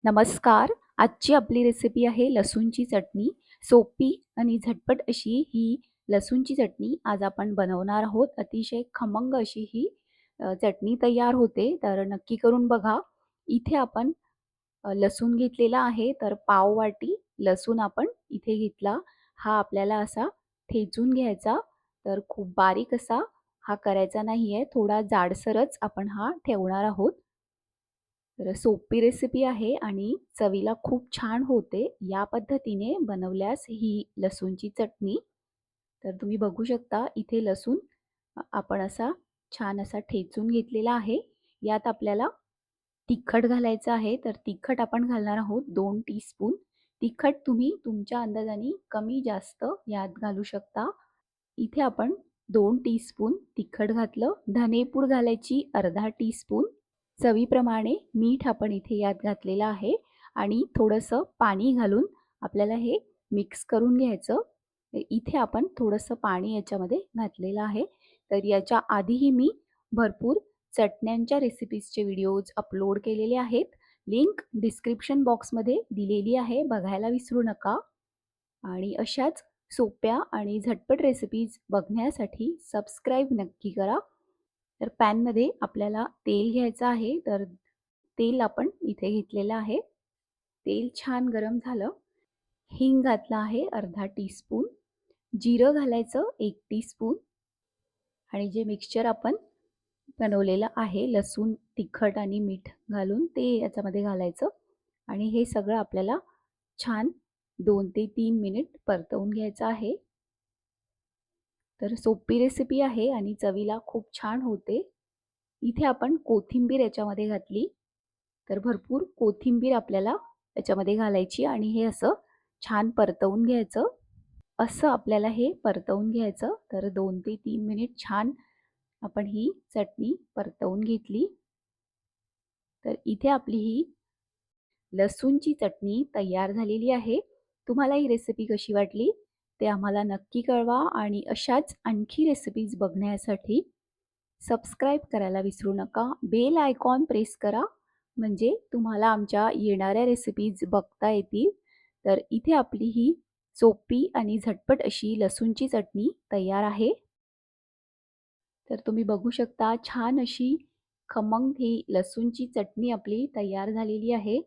नमस्कार. आजची आपली रेसिपी आहे लसूणची चटणी. सोपी आणि झटपट अशी ही लसूणची चटणी आज आपण बनवणार आहोत. अतिशय खमंग अशी ही चटणी तयार होते. तर नक्की करून बघा. इथे आपण लसूण घेतलेला आहे. तर पाव वाटी लसूण आपण इथे घेतला. हा आपल्याला असा ठेचून घ्यायचा. तर खूप बारीक असा हा करायचा नाहीये. थोडा जाडसरच आपण हा ठेवणार आहोत. तर सोपी रेसिपी आहे आणि चवीला खूप छान होते. या पद्धतीने बनवल्यास ही लसूणची चटणी. तर तुम्ही बघू शकता इथे लसूण आपण असा छान असा ठेचून घेतलेला आहे. यात आपल्याला तिखट घालायचं आहे. तर तिखट आपण घालणार आहोत 2 टीस्पून. तिखट तुम्ही तुमच्या अंदाजाने कमी जास्त यात घालू शकता. इथे आपण 2 टीस्पून तिखट घातलं. धनेपूड घालायची अर्धा टीस्पून. चवीप्रमाणे मीठ आपण इथे यात घातलेलं आहे आणि थोडंसं पाणी घालून आपल्याला हे मिक्स करून घ्यायचं. इथे आपण थोडंसं पाणी याच्यामध्ये घातलेलं आहे. तर याच्या आधीही मी भरपूर चटण्यांच्या रेसिपीजचे व्हिडिओज अपलोड केलेले आहेत. लिंक डिस्क्रिप्शन बॉक्समध्ये दिलेली आहे, बघायला विसरू नका. आणि अशाच सोप्या आणि झटपट रेसिपीज बघण्यासाठी सबस्क्राईब नक्की करा. तर पॅनमध्ये आपल्याला तेल घ्यायचं आहे. तर तेल आपण इथे घेतलेलं आहे. तेल छान गरम झालं. हिंग घातला आहे अर्धा टीस्पून. जिरं घालायचं 1 टीस्पून. आणि जे मिक्सचर आपण बनवलेलं आहे लसूण, तिखट आणि मीठ घालून ते याच्यामध्ये घालायचं. आणि हे सगळं आपल्याला छान 2 ते 3 मिनिट परतवून घ्यायचं आहे. तर सोपी रेसिपी आहे आणि चवीला खूप छान होते. इथे आपण कोथिंबीर याच्यामध्ये घातली. तर भरपूर कोथिंबीर आपल्याला याच्यामध्ये घालायची आणि हे असं छान परतवून घ्यायचं. असं आपल्याला हे परतवून घ्यायचं. तर 2 ते 3 मिनिट छान आपण ही चटणी परतवून घेतली. तर इथे आपली ही लसूणची चटणी तयार झालेली आहे. तुम्हाला ही रेसिपी कशी वाटली ते आम्हाला नक्की कळवा आणि अशाच आणखी रेसिपीज बघण्यासाठी सबस्क्राईब करायला विसरू नका. बेल आयकॉन प्रेस करा म्हणजे तुम्हाला आमच्या येणाऱ्या रेसिपीज बघता येतील. तर इथे आपली ही सोपी आणि झटपट अशी लसूणची चटणी तयार आहे. तर तुम्ही बघू शकता छान अशी खमंग ही लसूणची चटणी आपली तयार झालेली आहे.